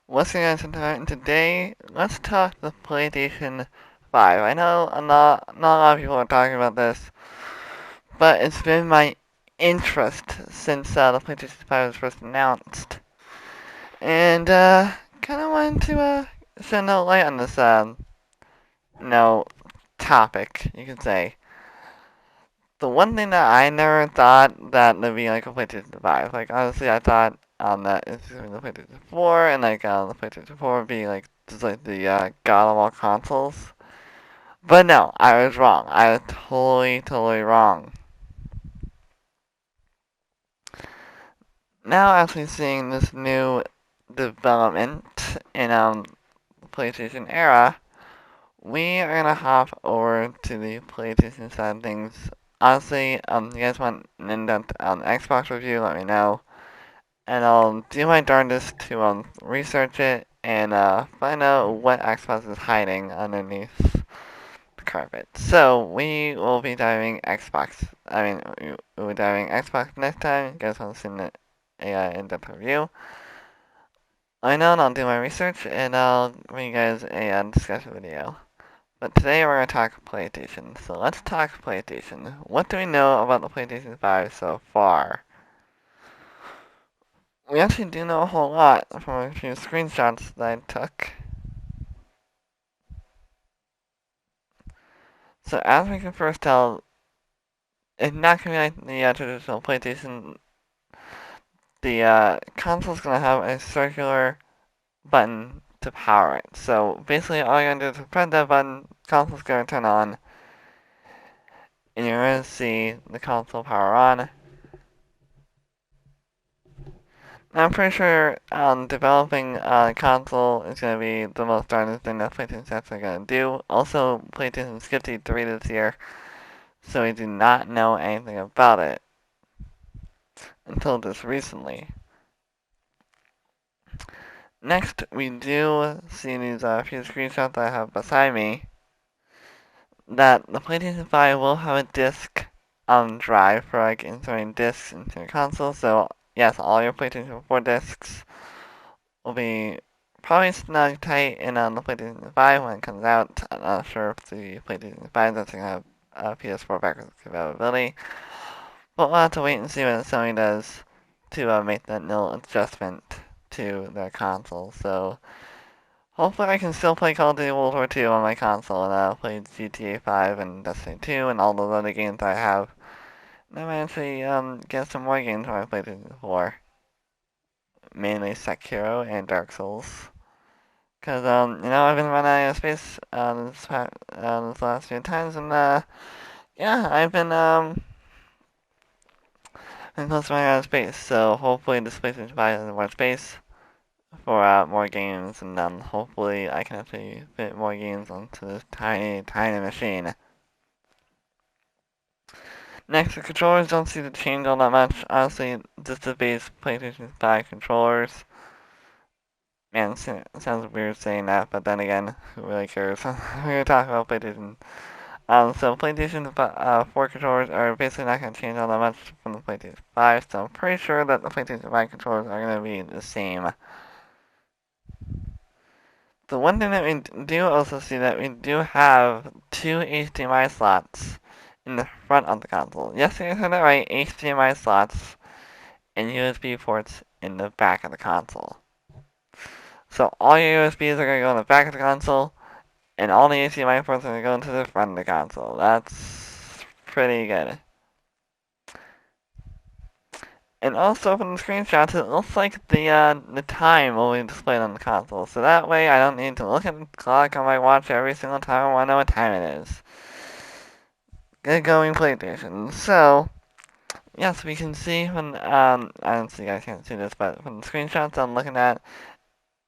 What's going on tonight? Today, let's talk the PlayStation 5. I know not a lot of people are talking about this, but it's been my interest since the PlayStation 5 was first announced. And, kind of wanted to, shed no light on this, no, topic, you could say. The one thing that I never thought that would be like a PlayStation 5. Like, honestly, I thought that it's going to be the PlayStation 4, and like the PlayStation 4 would be like just like the god of all consoles. But no, I was wrong. I was totally wrong. Now, after seeing this new development in the PlayStation era, we are gonna hop over to the PlayStation side of things. Honestly, you guys want an in-depth Xbox review? Let me know. And I'll do my darndest to research it and find out what Xbox is hiding underneath the carpet. So we will be diving Xbox. We'll be diving Xbox next time. You guys want to see a in-depth review? I know, and I'll do my research and I'll bring you guys a discussion video. But today we're gonna talk PlayStation. So let's talk PlayStation. What do we know about the PlayStation 5 so far? We actually do know a whole lot from a few screenshots that I took. So as we can first tell, it's not gonna be like the traditional PlayStation. The console's gonna have a circular button to power it. So basically, all you're gonna do is press that button, console's gonna turn on, and you're gonna see the console power on. I'm pretty sure developing a console is gonna be the most darndest thing that PlayStation's actually gonna do. Also, PlayStation skipped E3 this year, so we do not know anything about it until just recently. Next, we do see these few screenshots I have beside me that the PlayStation 5 will have a disc drive for like inserting discs into your console. So yes, all your PlayStation 4 discs will be probably snug tight in the PlayStation 5 when it comes out. I'm not sure if the PlayStation 5 doesn't have PS4 backwards compatibility, but we'll have to wait and see what Sony does to make that little adjustment to their console. So hopefully I can still play Call of Duty World War II on my console and play GTA 5 and Destiny 2 and all those other games I have. And I might actually get some more games when I played it before. Mainly Sekiro and Dark Souls. Cause I've been running out of space this last few times and yeah, I've been close to running out of space. So hopefully this PlayStation 5 has more space for more games, and hopefully I can actually fit more games onto this tiny machine. Next, the controllers don't seem to change all that much. Honestly, just the base PlayStation 5 controllers. Man, it sounds weird saying that, but then again, who really cares? We're gonna talk about PlayStation. So PlayStation 4 controllers are basically not gonna change all that much from the PlayStation 5, so I'm pretty sure that the PlayStation 5 controllers are gonna be the same. The one thing that we do also see that we do have two HDMI slots in the front of the console. Yes, you heard that right, HDMI slots and USB ports in the back of the console. So all your USBs are going to go in the back of the console, and all the HDMI ports are going to go into the front of the console. That's pretty good. And also from the screenshots, it looks like the time will be displayed on the console. So that way I don't need to look at the clock on my watch every single time I want to know what time it is. Good going PlayStation. So, yes, we can see when, I don't see, you guys can't see this, but from the screenshots I'm looking at,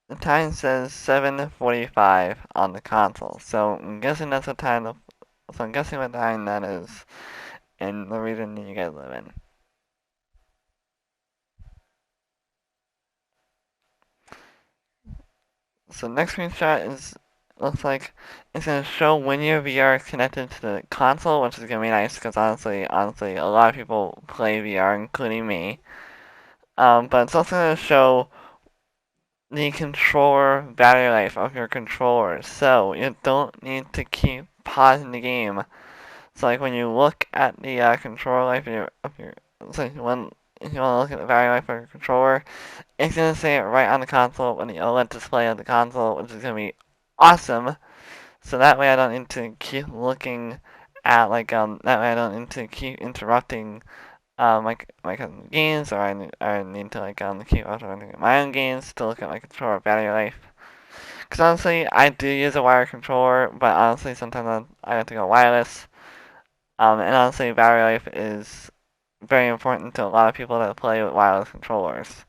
the time says 7:45 on the console. So I'm guessing that's what time, so I'm guessing what time that is in the region that you guys live in. So next screenshot looks like it's gonna show when your VR is connected to the console, which is gonna be nice because honestly, a lot of people play VR, including me. But it's also gonna show the controller battery life of your controller, so you don't need to keep pausing the game. So like when you look at the controller life of your so when if you want to look at the battery life of your controller, it's gonna say it right on the console on the OLED display of the console, which is gonna be awesome. So that way I don't need to keep looking at that way I don't need to keep interrupting my games, or I need to keep interrupting my own games to look at my controller battery life. Because honestly, I do use a wired controller, but honestly sometimes I have to go wireless. And honestly, battery life is very important to a lot of people that play with wireless controllers.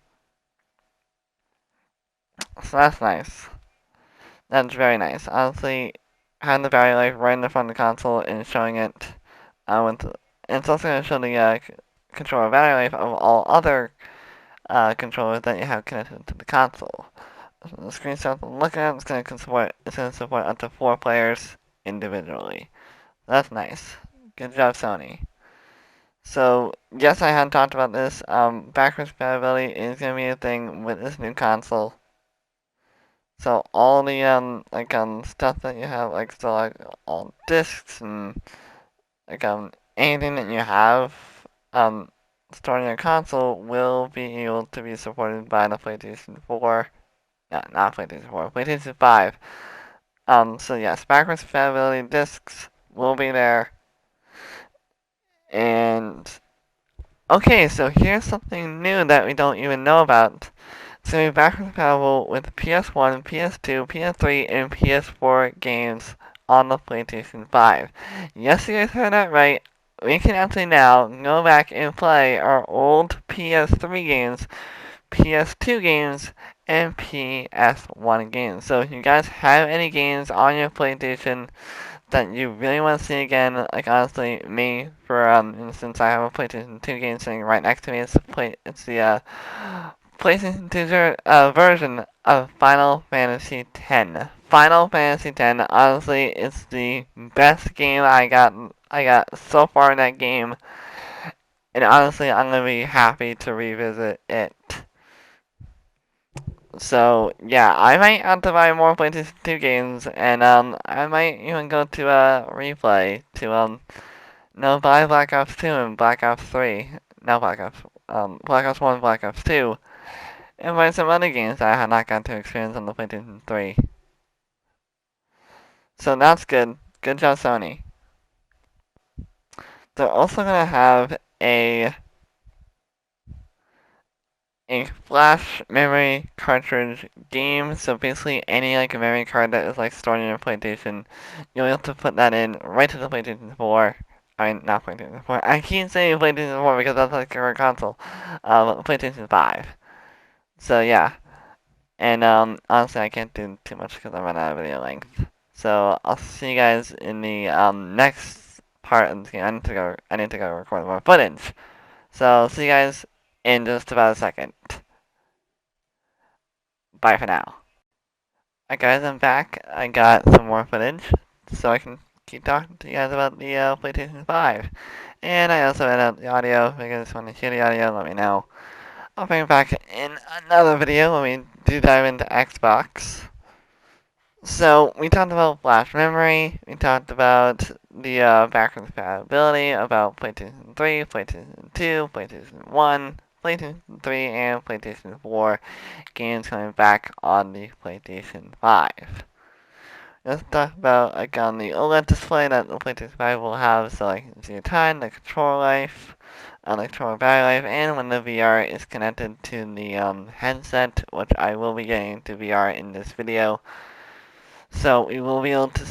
So that's nice. That's very nice. Honestly, having the battery life right in the front of the console and showing it with, and it's also going to show the controller battery life of all other controllers that you have connected to the console. So the screenshot I'm looking at is going to support up to 4 players individually. That's nice. Good job, Sony. So yes, I had talked about this. Backwards compatibility is going to be a thing with this new console. So all the stuff that you have, all discs and anything that you have stored in your console will be able to be supported by the PlayStation 4. No, not PlayStation 4, PlayStation 5. So yes, backwards compatibility discs will be there. And okay, so here's something new that we don't even know about. It's going to be backwards compatible with PS1, PS2, PS3, and PS4 games on the PlayStation 5. Yes, you guys heard that right. We can actually now go back and play our old PS3 games, PS2 games, and PS1 games. So if you guys have any games on your PlayStation that you really want to see again, like honestly, me, for since I have a PlayStation 2 game sitting right next to me, it's the PlayStation 2 version of Final Fantasy X. Final Fantasy X, honestly, it's the best game I got so far in that game, and honestly, I'm gonna be happy to revisit it. So yeah, I might have to buy more PlayStation 2 games, and I might even go to replay to no, buy Black Ops 2 and Black Ops 3. No, Black Ops 1, Black Ops 2, and buy some other games that I had not got to experience on the PlayStation 3. So that's good. Good job, Sony. They're also gonna have a flash memory cartridge game. So basically, any memory card that is stored in your PlayStation, you'll be able to put that in right to the PlayStation 4. I mean, not PlayStation 4. I keep saying PlayStation 4 because that's like our console. PlayStation 5. So yeah, and honestly, I can't do too much because I run out of video length. So I'll see you guys in the next part of the game. I need to go record more footage. So I'll see you guys in just about a second. Bye for now. Alright guys, I'm back. I got some more footage, so I can keep talking to you guys about the PlayStation 5. And I also edit the audio. If you guys want to hear the audio, let me know. I'll bring it back in another video when we do dive into Xbox. So, we talked about flash memory, we talked about the backwards compatibility, about PlayStation 3, PlayStation 2, PlayStation 1, PlayStation 3, and PlayStation 4 games coming back on the PlayStation 5. Let's talk about on the OLED display that the PlayStation 5 will have, so the time, the control life, the controller battery life, and when the VR is connected to the headset, which I will be getting to VR in this video. So we will be able to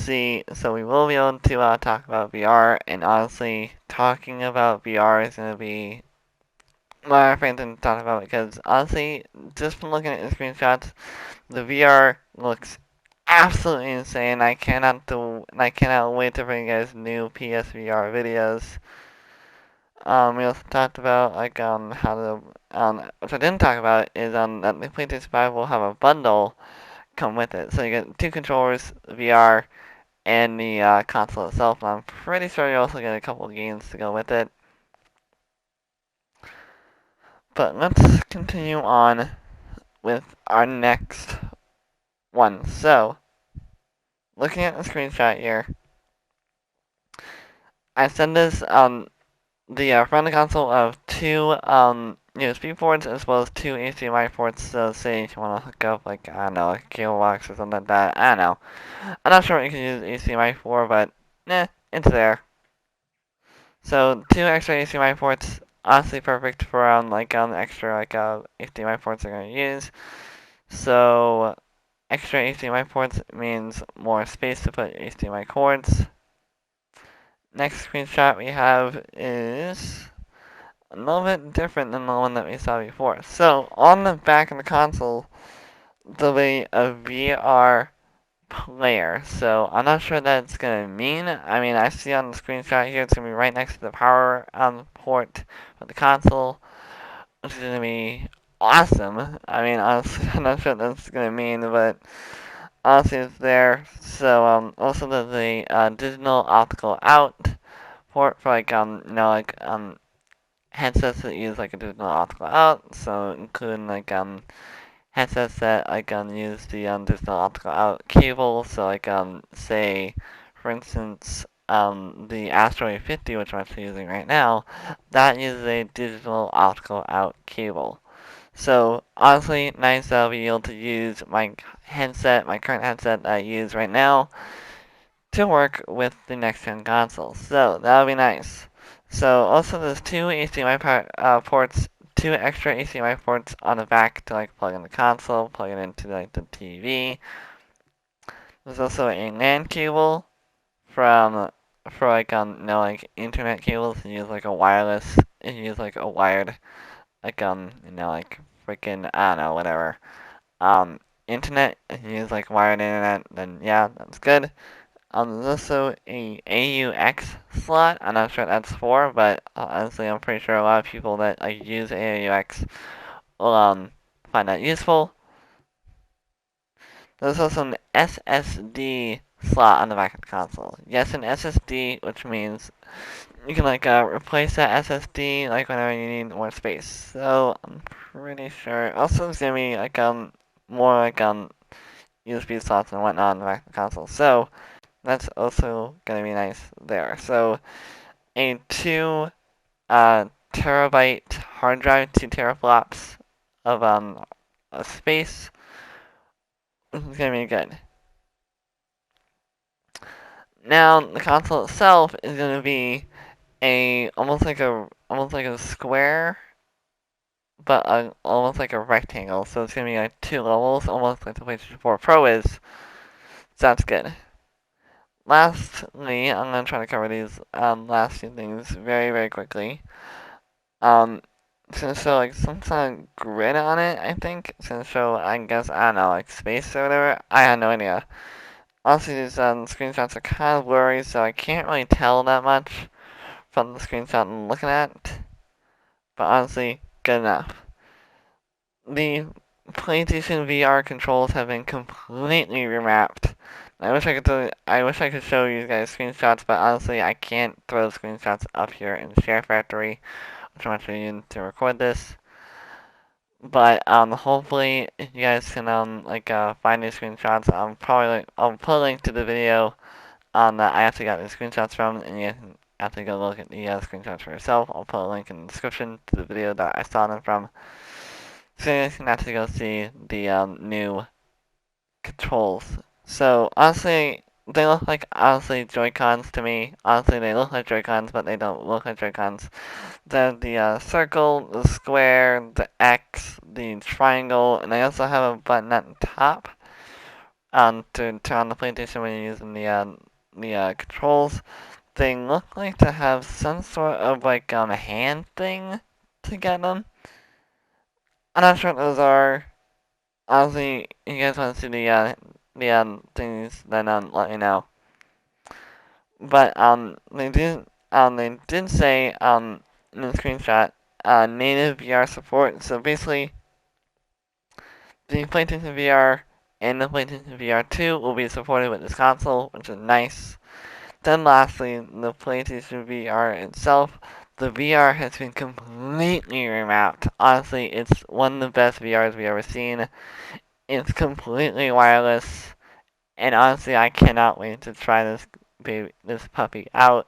talk about VR, and honestly, talking about VR is going to be my favorite thing to talk about because honestly, just from looking at the screenshots, the VR looks absolutely insane. I cannot wait to bring you guys new PSVR videos. We also talked about how the which I didn't talk about is that the PlayStation 5 will have a bundle come with it. So you get 2 controllers, VR, and the console itself. And I'm pretty sure you also get a couple of games to go with it. But let's continue on with our next one. So, looking at the screenshot here, I sent this the front of the console of two USB ports as well as two HDMI ports. So, say if you want to hook up like I don't know, a cable box or something like that. I don't know. I'm not sure what you can use HDMI for, but it's there. So two extra HDMI ports, honestly perfect for extra HDMI ports they're gonna use. So extra HDMI ports means more space to put HDMI cords. Next screenshot we have is a little bit different than the one that we saw before. So on the back of the console, there'll be a VR player. So I'm not sure what that's gonna mean. I mean, I see on the screenshot here it's gonna be right next to the power port for the console, which is gonna be awesome. I mean, honestly, I'm not sure what that's gonna mean, but honestly, it's there. So also there's a digital optical out port for headsets that use like a digital optical out. So including headsets that use the digital optical out cable. So say for instance the Asteroid 50, which I'm actually using right now, that uses a digital optical out cable. So honestly, nice that I'll be able to use my current headset that I use right now, to work with the next gen console. So that'll be nice. So also there's two HDMI ports, two extra HDMI ports on the back to plug in the console, plug it into the TV. There's also a LAN cable from for internet cables. You use a wireless. You use a wired freaking I don't know whatever internet. If you use wired internet, then yeah, that's good. There's also a AUX slot. I'm not sure what that's for, but honestly, I'm pretty sure a lot of people that use AUX will find that useful. There's also an SSD slot on the back of the console. Yes, an SSD, which means you can replace that SSD whenever you need more space. So I'm pretty sure. Also, there's gonna be more USB slots and whatnot on the back of the console. So that's also gonna be nice there. So a 2 terabyte hard drive, 2 teraflops of space is gonna be good. Now the console itself is gonna be almost like a square, but almost like a rectangle. So it's gonna be 2 levels, almost like the PlayStation 4 Pro is. So that's good. Lastly, I'm gonna try to cover these last few things very, very quickly. It's gonna show some kind of grid on it, I think. It's gonna show, I guess, I don't know, space or whatever. I have no idea. Honestly, these screenshots are kind of blurry, so I can't really tell that much from the screenshot I'm looking at. But honestly, good enough. The PlayStation VR controls have been completely remapped. I wish I could show you guys screenshots, but honestly, I can't throw screenshots up here in Share Factory, which I'm actually using to record this. But hopefully you guys can find these screenshots. I'll put a link to the video that I actually got the screenshots from, and you can actually go look at the screenshots for yourself. I'll put a link in the description to the video that I saw them from, so you guys can actually go see the new controls. So honestly, they look like Joy-Cons to me. Honestly, they look like Joy-Cons, but they don't look like Joy-Cons. The circle, the square, the X, the triangle, and they also have a button at the top to turn on the PlayStation when you're using the controls. They look like to have some sort of hand thing to get them. I'm not sure what those are. Honestly, you guys want to see the things, then let me know. But they did say in the screenshot native VR support. So basically, the PlayStation VR and the PlayStation VR 2 will be supported with this console, which is nice. Then lastly, the PlayStation VR itself, The VR has been completely remapped. Honestly, it's one of the best VRs we've ever seen. It's completely wireless, and honestly, I cannot wait to try this puppy out.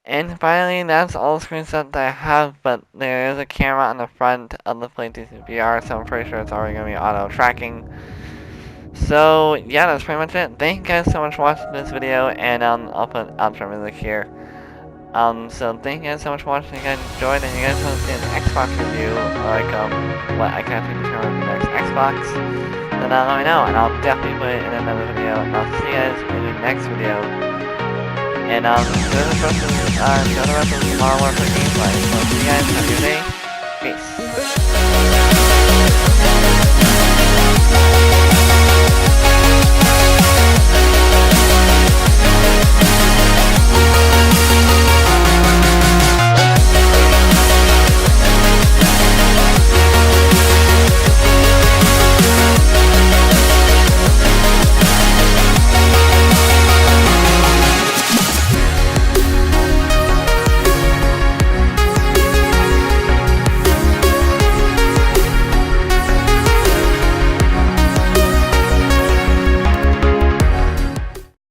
And finally, that's all the screenshots that I have, but there is a camera on the front of the PlayStation VR, so I'm pretty sure it's already going to be auto-tracking. So, yeah, that's pretty much it. Thank you guys so much for watching this video, and I'll put outro music here. So thank you guys so much for watching. If you guys enjoyed, and you guys want to see an Xbox review, or like, what I can actually determine the next Xbox, then let me know, and I'll definitely put it in another video, and I'll see you guys in the next video. And, enjoy the rest of tomorrow for gameplay. So see you guys, have a good day. Peace.